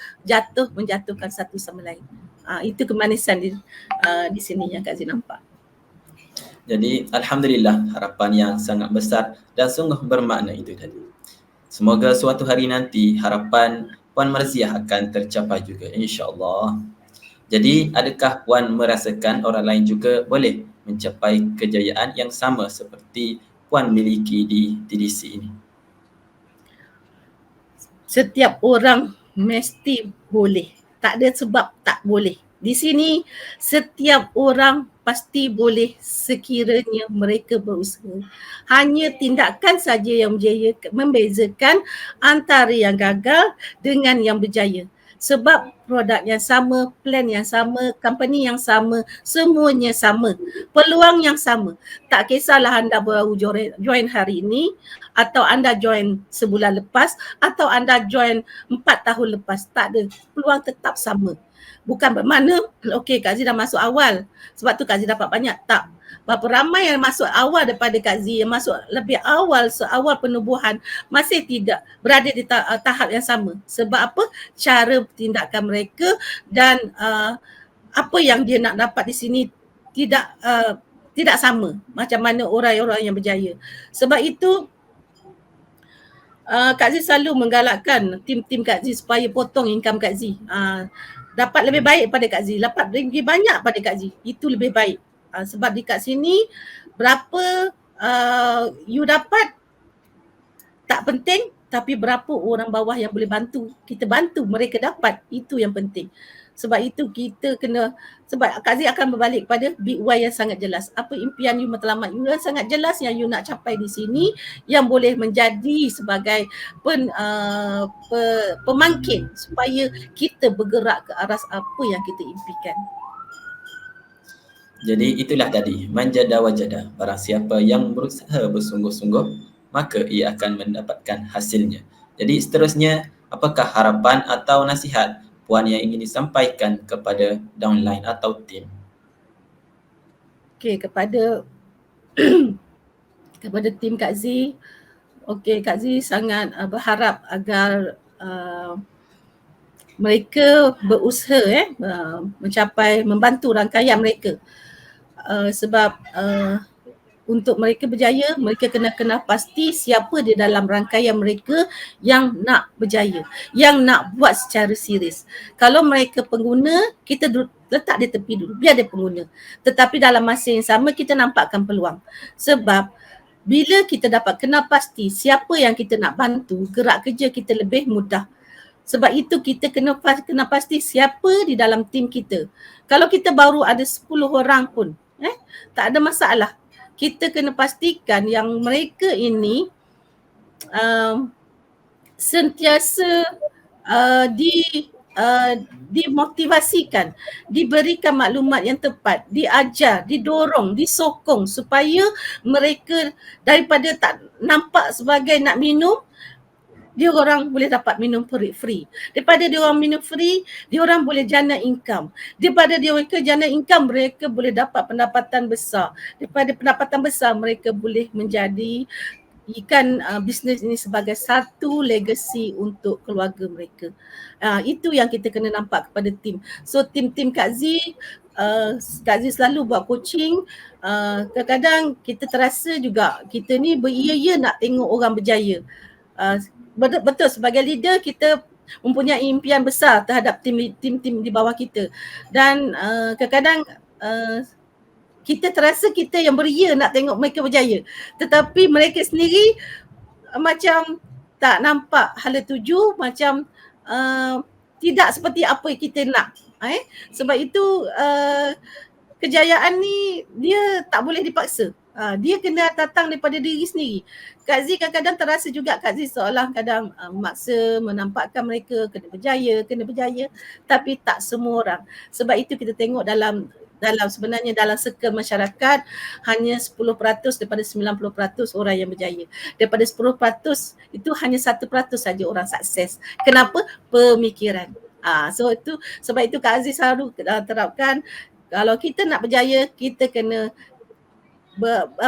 menjatuhkan satu sama lain. Itu kemanisan di sini yang Kak Zee nampak. Jadi alhamdulillah, harapan yang sangat besar dan sungguh bermakna itu tadi. Semoga suatu hari nanti harapan Puan Marziah akan tercapai juga, insya-Allah. Jadi adakah Puan merasakan orang lain juga boleh mencapai kejayaan yang sama seperti Puan miliki di TDC ini? Setiap orang mesti boleh. Tak ada sebab tak boleh. Di sini setiap orang pasti boleh sekiranya mereka berusaha. Hanya tindakan saja yang membezakan antara yang gagal dengan yang berjaya. Sebab produk yang sama, plan yang sama, company yang sama, semuanya sama. Peluang yang sama. Tak kisahlah anda baru join hari ini atau anda join sebulan lepas atau anda join 4 tahun lepas. Tak ada. Peluang tetap sama. Bukan bermakna, okey Kak Zee dah masuk awal sebab tu Kak Zee dapat banyak. Tak. Berapa ramai yang masuk awal daripada Kak Zee, yang masuk lebih awal, seawal penubuhan, masih tidak berada di tahap yang sama. Sebab apa? Cara tindakan mereka dan apa yang dia nak dapat di sini tidak sama macam mana orang-orang yang berjaya. Sebab itu Kak Zee selalu menggalakkan tim-tim Kak Zee supaya potong income Kak Zee. Dapat lebih baik pada Kak Zee, dapat lebih banyak pada Kak Zee. Itu lebih baik. Sebab di kat sini berapa you dapat tak penting, tapi berapa orang bawah yang boleh bantu, kita bantu mereka dapat, itu yang penting. Sebab itu kita kena, sebab Kak Zee akan berbalik kepada big why yang sangat jelas. Apa impian you matlamat you yang sangat jelas yang you nak capai di sini, yang boleh menjadi sebagai pemangkin supaya kita bergerak ke arah apa yang kita impikan. Jadi itulah tadi, manjada wajada. Barang siapa yang berusaha bersungguh-sungguh, maka ia akan mendapatkan hasilnya. Jadi seterusnya, apakah harapan atau nasihat Puan yang ingin disampaikan kepada downline atau tim? Okey, kepada kepada tim Kak Zee, okey, Kak Zee sangat berharap agar mereka berusaha mencapai, membantu rangkaian mereka. Sebab untuk mereka berjaya, mereka kena kenal pasti siapa di dalam rangkaian mereka yang nak berjaya, yang nak buat secara serius. Kalau mereka pengguna, kita letak di tepi dulu, biar dia pengguna. Tetapi dalam masa yang sama kita nampakkan peluang. Sebab bila kita dapat kenal pasti siapa yang kita nak bantu, gerak kerja kita lebih mudah. Sebab itu kita kena pasti siapa di dalam tim kita. Kalau kita baru ada 10 orang pun, tak ada masalah. Kita kena pastikan yang mereka ini sentiasa dimotivasikan, diberikan maklumat yang tepat, diajar, didorong, disokong supaya mereka daripada tak nampak sebagai nak minum, dia orang boleh dapat minum free. Daripada dia orang minum free, dia orang boleh jana income. Daripada dia mereka jana income, mereka boleh dapat pendapatan besar. Daripada pendapatan besar, mereka boleh menjadi bisnes ini sebagai satu legacy untuk keluarga mereka. Itu yang kita kena nampak kepada tim. So tim-tim Kak Zee, Kak Zee selalu buat coaching. Kadang-kadang kita terasa juga kita ni beria-ia nak tengok orang berjaya. Betul, sebagai leader kita mempunyai impian besar terhadap tim-tim di bawah kita. Dan kadang-kadang kita terasa kita yang beria nak tengok mereka berjaya. Tetapi mereka sendiri macam tak nampak hala tuju, macam tidak seperti apa yang kita nak. Sebab itu kejayaan ni dia tak boleh dipaksa. Dia kena datang daripada diri sendiri. Kak Zee kadang-kadang terasa juga Kak Zee seolah kadang memaksa menampakkan mereka kena berjaya, tapi tak semua orang. Sebab itu kita tengok dalam sebenarnya dalam circle masyarakat hanya 10% daripada 90% orang yang berjaya. Daripada 10% itu hanya 1% saja orang sukses. Kenapa? Pemikiran. So itu sebab itu Kak Zee selalu terapkan, kalau kita nak berjaya, kita kena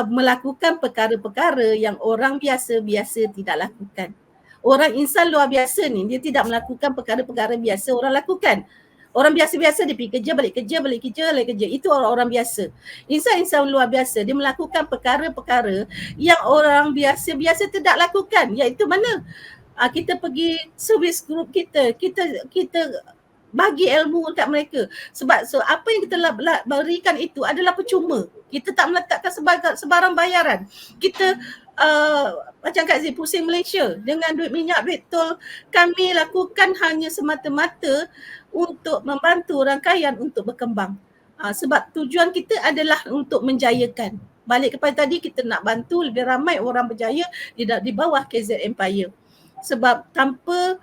melakukan perkara-perkara yang orang biasa-biasa tidak lakukan. Orang insan luar biasa ni, dia tidak melakukan perkara-perkara biasa orang lakukan. Orang biasa-biasa dia pergi kerja, balik kerja. Itu orang-orang biasa. Insan-insan luar biasa, dia melakukan perkara-perkara yang orang biasa-biasa tidak lakukan. Iaitu mana? Kita pergi service group kita bagi ilmu dekat mereka. Sebab apa yang kita berikan itu adalah percuma. Kita tak meletakkan sebarang bayaran. Kita macam Kak Zee pusing Malaysia dengan duit minyak, duit tol, kami lakukan hanya semata-mata untuk membantu rangkaian untuk berkembang. Sebab tujuan kita adalah untuk menjayakan. Balik kepada tadi, kita nak bantu lebih ramai orang berjaya di bawah KZ Empire. Sebab tanpa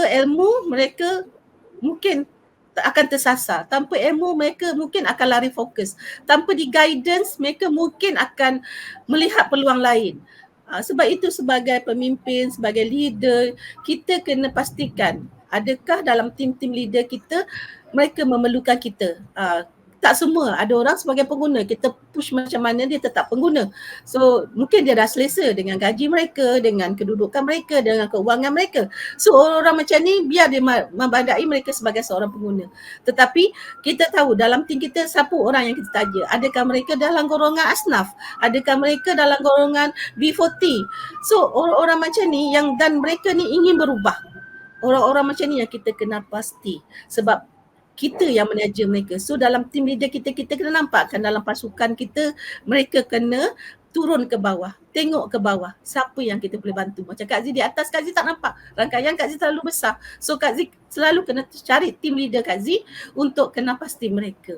ilmu mereka mungkin akan tersasar. Tanpa ilmu mereka mungkin akan lari fokus. Tanpa di guidance mereka mungkin akan melihat peluang lain. Sebab itu sebagai pemimpin, sebagai leader, kita kena pastikan adakah dalam tim-tim leader kita mereka memerlukan kita. Tak semua, ada orang sebagai pengguna, kita push macam mana dia tetap pengguna. So mungkin dia dah selesa dengan gaji mereka, dengan kedudukan mereka, dengan keuangan mereka. So orang macam ni biar dia membandai mereka sebagai seorang pengguna. Tetapi kita tahu dalam tim kita siapa orang yang kita taja. Adakah mereka dalam golongan asnaf? Adakah mereka dalam golongan B40? So orang-orang macam ni dan mereka ni ingin berubah. Orang-orang macam ni yang kita kena pasti. Sebab kita yang menaja mereka. So dalam tim leader kita kena nampakkan dalam pasukan kita, mereka kena turun ke bawah, tengok ke bawah, siapa yang kita boleh bantu. Macam Kak Zee di atas, Kak Zee tak nampak, rangkaian Kak Zee terlalu besar. So Kak Zee selalu kena cari tim leader Kak Zee untuk kena pasti mereka.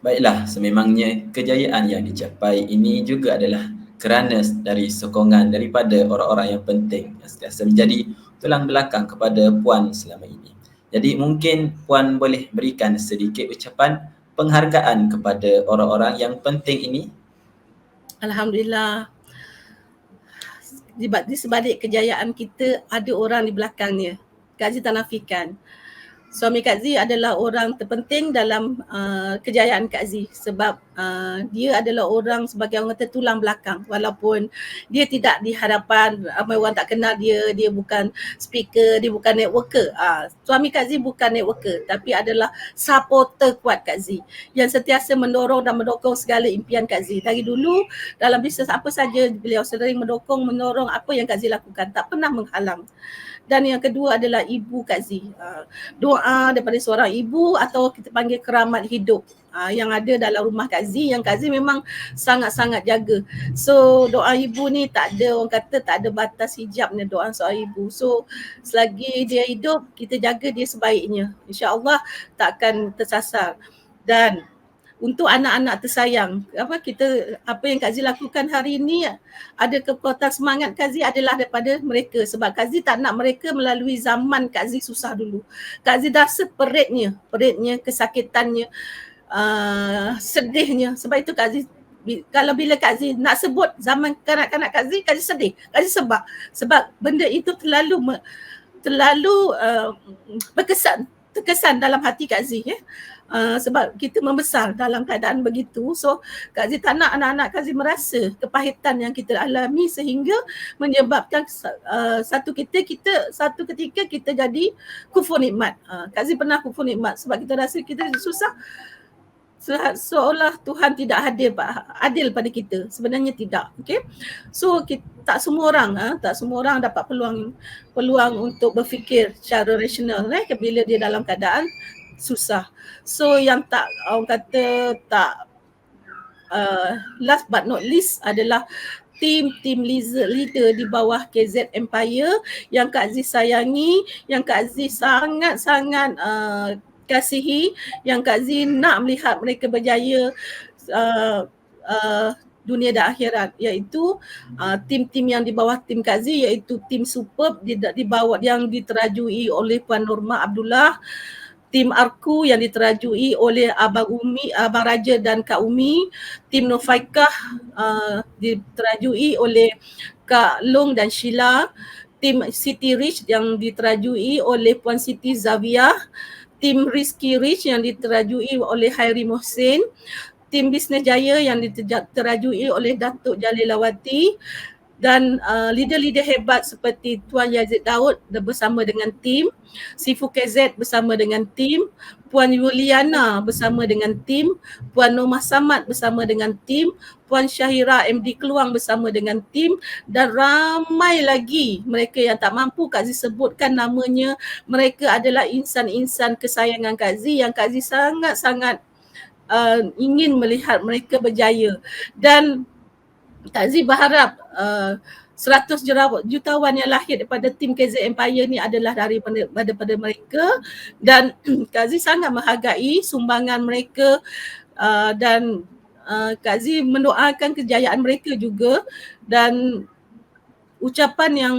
Baiklah, sememangnya kejayaan yang dicapai ini juga adalah kerana dari sokongan daripada orang-orang yang penting yang sentiasa menjadi tulang belakang kepada Puan selama ini. Jadi mungkin Puan boleh berikan sedikit ucapan penghargaan kepada orang-orang yang penting ini. Alhamdulillah, di sebalik kejayaan kita ada orang di belakangnya. Kak Zee tak nafikan. Suami Kak Zee adalah orang terpenting dalam kejayaan Kak Zee sebab dia adalah orang sebagai orang kata tulang belakang, walaupun dia tidak di hadapan ramai orang tak kenal dia bukan speaker, dia bukan networker. Suami Kak Zee bukan networker tapi adalah supporter kuat Kak Zee yang sentiasa mendorong dan mendukung segala impian Kak Zee. Dari dulu dalam bisnes apa saja beliau sering mendorong apa yang Kak Zee lakukan, tak pernah menghalang. Dan yang kedua adalah ibu Kak Zee. Doa daripada seorang ibu atau kita panggil keramat hidup yang ada dalam rumah Kak Zee, yang Kak Zee memang sangat-sangat jaga. So doa ibu ni tak ada, orang kata tak ada batas hijabnya doa seorang ibu. So selagi dia hidup, kita jaga dia sebaiknya. InsyaAllah tak akan tersasar. Dan untuk anak-anak tersayang, apa yang Kak Zee lakukan hari ini, ada kekuatan semangat Kak Zee adalah daripada mereka. Sebab Kak Zee tak nak mereka melalui zaman Kak Zee susah dulu. Kak Zee dah peritnya, kesakitannya, sedihnya. Sebab itu Kak Zee, kalau bila Kak Zee nak sebut zaman kanak-kanak Kak Zee sedih, Kak Zee sebab benda itu terlalu terkesan dalam hati Kak Zee. Sebab kita membesar dalam keadaan begitu. So Kak Zee tak nak anak-anak Kak Zee merasa kepahitan yang kita alami sehingga menyebabkan satu ketika kita jadi kufur nikmat. Kak Zee pernah kufur nikmat sebab kita rasa kita susah, seolah Tuhan tidak adil pada kita. Sebenarnya tidak. Okay? So tak semua orang dapat peluang untuk berfikir secara rasional bila dia dalam keadaan susah. So yang orang kata last but not least adalah tim leader di bawah KZ Empire yang Kak Zee sayangi, yang Kak Zee sangat-sangat kasihi, yang Kak Zee nak melihat mereka berjaya dunia dan akhirat, iaitu tim-tim yang di bawah tim Kak Zee, iaitu tim superb di bawah yang diterajui oleh Puan Norma Abdullah, tim Arku yang diterajui oleh Abang Raja dan Kak Umi, tim Nufaikah diterajui oleh Kak Long dan Sheila, tim Siti Rich yang diterajui oleh Puan Siti Zavia, tim Rizky Rich yang diterajui oleh Hairi Mohsin, tim Bisnes Jaya yang diterajui oleh Datuk Jalilawati, Dan leader-leader hebat seperti Tuan Yazid Daud bersama dengan tim, Sifu KZ bersama dengan tim, Puan Yuliana bersama dengan tim, Puan Nomah Samad bersama dengan tim, Puan Syahira MD Keluang bersama dengan tim, dan ramai lagi mereka yang tak mampu Kak Zee sebutkan namanya. Mereka adalah insan-insan kesayangan Kak Zee yang Kak Zee sangat-sangat ingin melihat mereka berjaya. Dan Kak Zee berharap 100 jutawan yang lahir daripada tim KZ Empire ni adalah daripada mereka, dan Kak Zee sangat menghargai sumbangan mereka, dan Kak Zee mendoakan kejayaan mereka juga, dan ucapan yang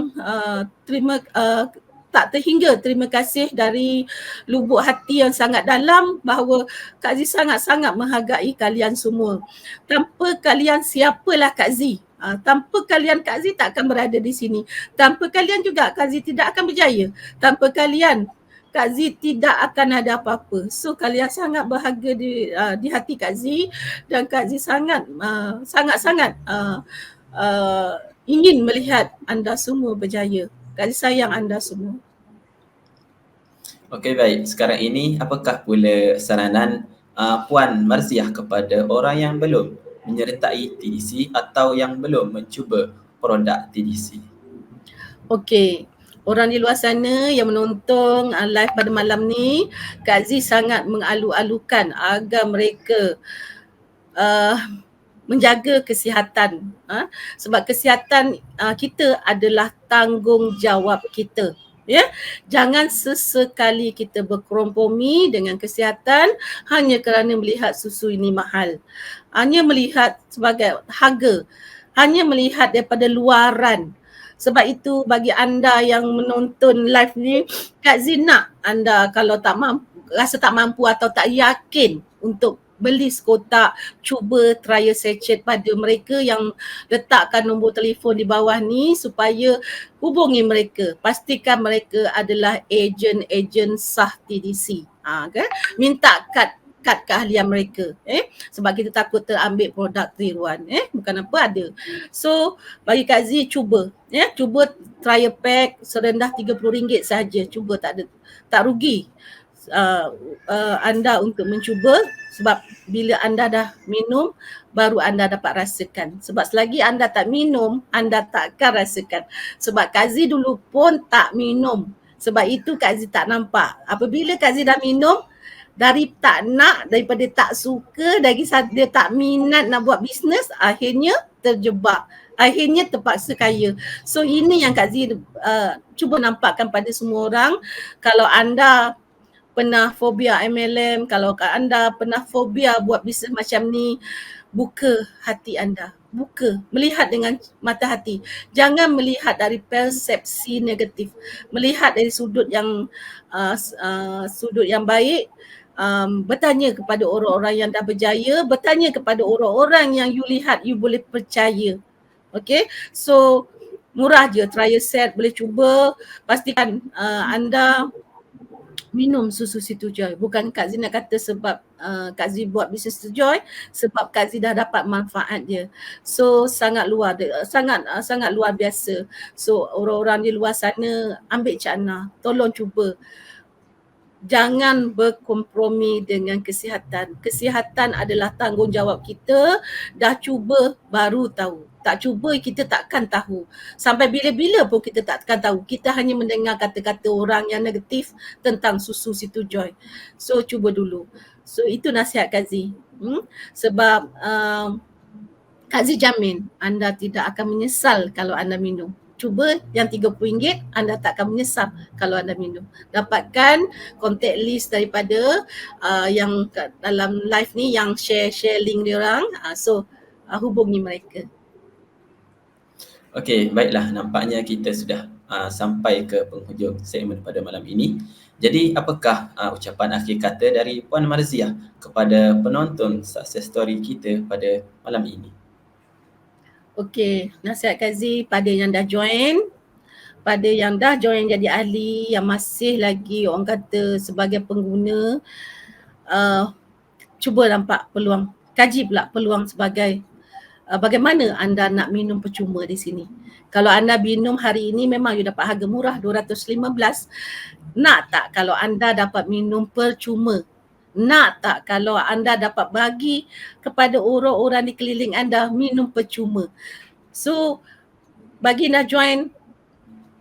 tak terhingga terima kasih dari lubuk hati yang sangat dalam bahawa Kak Zee sangat-sangat menghargai kalian semua. Tanpa kalian, siapalah Kak Zee? Tanpa kalian Kak Zee tak akan berada di sini. Tanpa kalian juga Kak Zee tidak akan berjaya. Tanpa kalian Kak Zee tidak akan ada apa-apa. So kalian sangat berharga di hati Kak Zee, dan Kak Zee sangat-sangat ingin melihat anda semua berjaya. Kak Zee sayang anda semua. Okey, baik. Sekarang ini apakah pula saranan Puan Marziah kepada orang yang belum menyertai TDC atau yang belum mencuba produk TDC? Okey, orang di luar sana yang menonton live pada malam ni, Kak Zee sangat mengalu-alukan agar mereka menjaga kesihatan, sebab kesihatan kita adalah tanggungjawab kita. Ya, jangan sesekali kita berkompromi dengan kesihatan hanya kerana melihat susu ini mahal. Hanya melihat sebagai harga, hanya melihat daripada luaran. Sebab itu bagi anda yang menonton live ni, Kak Zee nak anda kalau rasa tak mampu atau tak yakin untuk beli sekotak, cuba trial sachet pada mereka yang letakkan nombor telefon di bawah ni supaya hubungi mereka. Pastikan mereka adalah ejen-ejen sah TDC. Okay? Minta kad keahlian mereka. Sebab kita takut terambil produk tiruan. Bukan apa ada. So bagi Kak Zee cuba. Cuba trial pack serendah RM30 sahaja. Cuba, tak rugi anda untuk mencuba, sebab bila anda dah minum baru anda dapat rasakan. Sebab selagi anda tak minum, anda tak akan rasakan. Sebab Kak Zee dulu pun tak minum. Sebab itu Kak Zee tak nampak. Apabila Kak Zee dah minum, dari tak nak, daripada tak suka, dari dia tak minat nak buat bisnes, akhirnya terjebak. Akhirnya terpaksa kaya. So ini yang Kak Zee cuba nampakkan pada semua orang. Kalau anda pernah fobia MLM, kalau anda pernah fobia buat bisnes macam ni, buka hati anda. Buka, melihat dengan mata hati. Jangan melihat dari persepsi negatif. Melihat dari sudut yang baik. Bertanya kepada orang-orang yang dah berjaya, bertanya kepada orang-orang yang you lihat you boleh percaya. Okay, so murah je, trial set boleh cuba. Pastikan anda minum susu Situ Joy. Bukan Kak Zee nak kata sebab Kak Zee buat bisnes Situ Joy, sebab Kak Zee dah dapat manfaat dia. So sangat luar biasa. So orang-orang di luar sana ambil cakna, tolong cuba. Jangan berkompromi dengan kesihatan. Kesihatan adalah tanggungjawab kita. Dah cuba baru tahu. Tak cuba kita takkan tahu. Sampai bila-bila pun kita takkan tahu. Kita hanya mendengar kata-kata orang yang negatif tentang susu Situ Joy. So cuba dulu. So itu nasihat Kak Zee. Sebab Kak Zee jamin anda tidak akan menyesal kalau anda minum. Cuba yang RM30, anda tak akan menyesal kalau anda minum. Dapatkan contact list daripada yang dalam live ni yang share link diorang. So hubungi mereka. Okey, baiklah, nampaknya kita sudah sampai ke penghujung segmen pada malam ini. Jadi apakah ucapan akhir kata dari Puan Marziah kepada penonton success story kita pada malam ini? Okey, nasihat Kak Zee pada yang dah join, pada yang dah join jadi ahli, yang masih lagi orang kata sebagai pengguna, cuba nampak peluang, kaji pula peluang sebagai bagaimana anda nak minum percuma di sini. Kalau anda minum hari ini memang you dapat harga murah 215. Nak tak kalau anda dapat minum percuma? Nak tak kalau anda dapat bagi kepada orang-orang di keliling anda minum percuma? So bagi nak join,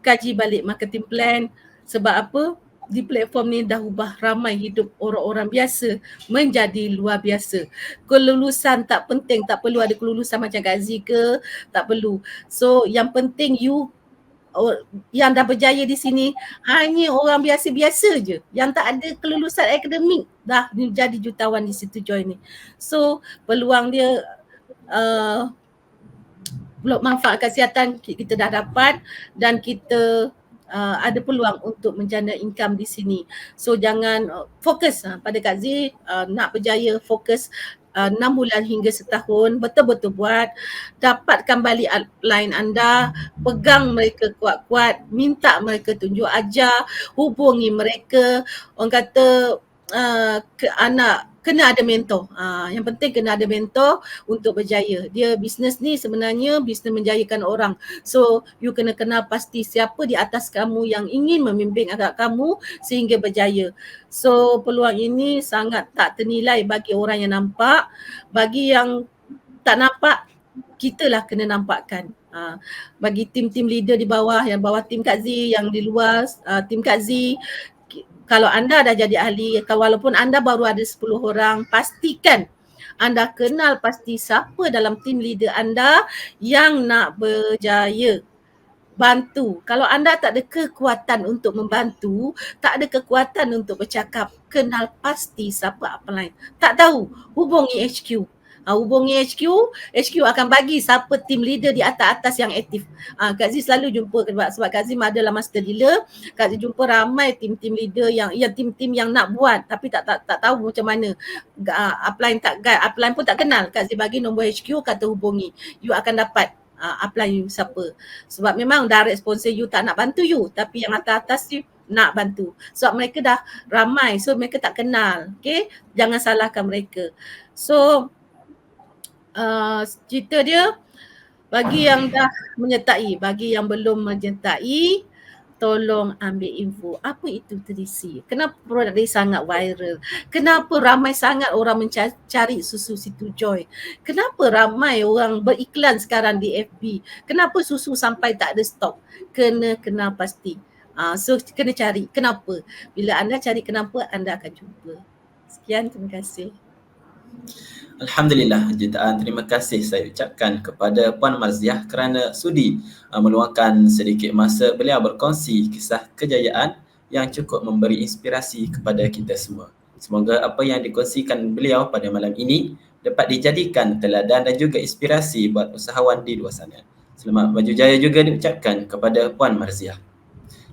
kaji balik marketing plan. Sebab apa? Di platform ni dah ubah ramai hidup orang-orang biasa menjadi luar biasa. Kelulusan tak penting, tak perlu ada kelulusan macam Kak Z ke, tak perlu. So yang penting you yang dah berjaya di sini hanya orang biasa-biasa je yang tak ada kelulusan akademik dah jadi jutawan di situ join ni. So peluang dia manfaat kesihatan kita dah dapat dan kita ada peluang untuk menjana income di sini. So jangan fokus pada Kak Z, nak berjaya fokus 6 bulan hingga setahun, betul-betul buat, dapatkan balik upline anda, pegang mereka kuat-kuat, minta mereka tunjuk ajar, hubungi mereka. Orang kata anak kena ada mentor. Yang penting kena ada mentor untuk berjaya. Dia bisnes ni sebenarnya bisnes menjayakan orang. So you kena kenal pasti siapa di atas kamu yang ingin membimbing agak kamu sehingga berjaya. So peluang ini sangat tak ternilai bagi orang yang nampak. Bagi yang tak nampak, kitalah kena nampakkan. Bagi tim-tim leader di bawah, yang bawah tim Kak Z, yang di luar tim Kak Z, kalau anda dah jadi ahli, walaupun anda baru ada 10 orang, pastikan anda kenal pasti siapa dalam tim leader anda yang nak berjaya. Bantu. Kalau anda tak ada kekuatan untuk membantu, tak ada kekuatan untuk bercakap, kenal pasti siapa upline. Tak tahu, hubungi HQ. Hubungi HQ akan bagi siapa team leader di atas-atas yang aktif. Kak Z selalu jumpa sebab Kak Z adalah master dealer. Kak Z jumpa ramai tim-tim leader yang tim-tim yang nak buat tapi tak tahu macam mana. Upline tak guide, upline pun tak kenal. Kak Z bagi nombor HQ, kata hubungi. You akan dapat upline you siapa. Sebab memang direct sponsor you tak nak bantu you, tapi yang atas-atas you nak bantu. Sebab mereka dah ramai, so mereka tak kenal. Okay, jangan salahkan mereka. So cerita dia bagi yang dah menyertai, bagi yang belum menyertai, tolong ambil info. Apa itu TDC? Kenapa produk dia sangat viral? Kenapa ramai sangat orang mencari susu situ Joy? Kenapa ramai orang beriklan sekarang di FB? Kenapa susu sampai tak ada stok? Kena kenal pasti. So kena cari kenapa. Bila anda cari kenapa, anda akan jumpa. Sekian, terima kasih. Alhamdulillah, jutaan terima kasih saya ucapkan kepada Puan Marziah kerana sudi meluangkan sedikit masa beliau berkongsi kisah kejayaan yang cukup memberi inspirasi kepada kita semua. Semoga apa yang dikongsikan beliau pada malam ini dapat dijadikan teladan dan juga inspirasi buat usahawan di luar sana. Selamat maju jaya juga diucapkan kepada Puan Marziah.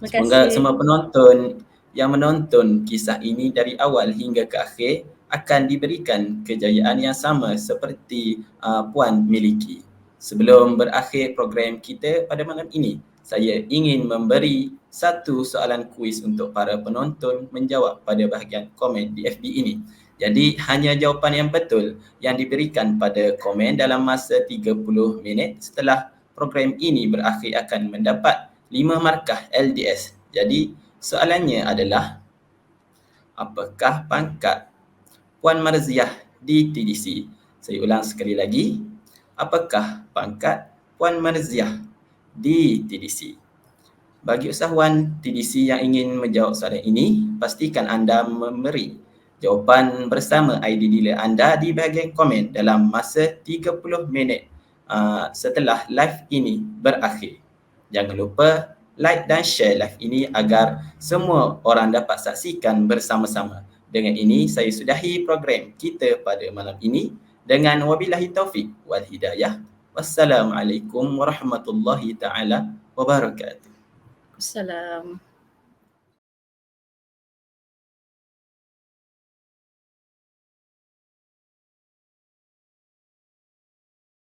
Semoga semua penonton yang menonton kisah ini dari awal hingga ke akhir akan diberikan kejayaan yang sama seperti Puan miliki. Sebelum berakhir program kita pada malam ini, saya ingin memberi satu soalan kuis untuk para penonton menjawab pada bahagian komen di FB ini. Jadi hanya jawapan yang betul yang diberikan pada komen dalam masa 30 minit setelah program ini berakhir akan mendapat 5 markah LDS. Jadi soalannya adalah, apakah pangkat Puan Marziah di TDC? Saya ulang sekali lagi. Apakah pangkat Puan Marziah di TDC? Bagi usahawan TDC yang ingin menjawab soalan ini, pastikan anda memberi jawapan bersama ID dealer anda di bahagian komen dalam masa 30 minit setelah live ini berakhir. Jangan lupa like dan share live ini agar semua orang dapat saksikan bersama-sama. Dengan ini saya sudahi program kita pada malam ini dengan wabillahi taufik wal hidayah. Wassalamualaikum warahmatullahi taala wabarakatuh. Assalam.